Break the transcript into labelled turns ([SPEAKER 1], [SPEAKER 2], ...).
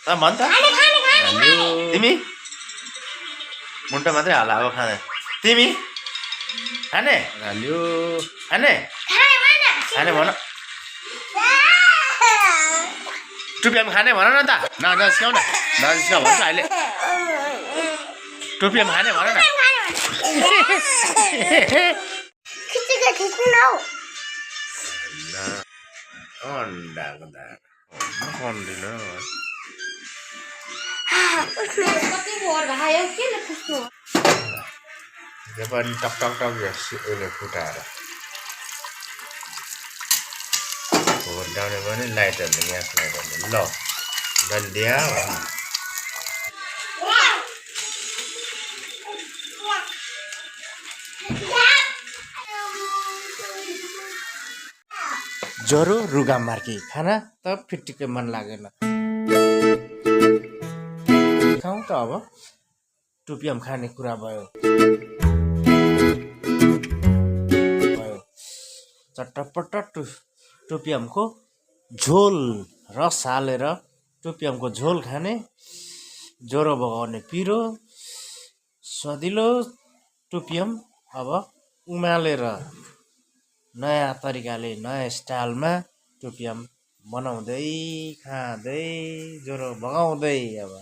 [SPEAKER 1] भन् त तिमी मुन्टो मात्रै हाल अब खाने तिमी खाने खाने खाने भन टुपियाम खाने भन न त नजिस्काउ न नजिस्काउ भन्छ अहिले टुपियाम खाने भन न अन्डाको दाना अन्डिन यो पनि टक टक टक उसले फुटाएर घोटाउने पनि लाइटरले ग्यास लाइटरले ल डलिदिया ज्वरो रुगा मार्की खाना त फिट्टिकै मन लागेन खाउँ त अब टुपियम खाने कुरा भयो चट्टपट्ट टुपियमको झोल रस हालेर टुपियमको झोल खाने ज्वरो भगाउने पिरो स्वादिलो टुपियम अब उमालेर नयाँ तरिकाले नयाँ स्टाइलमा टुपियम बनाउँदै खाँदै ज्वरो भगाउँदै अब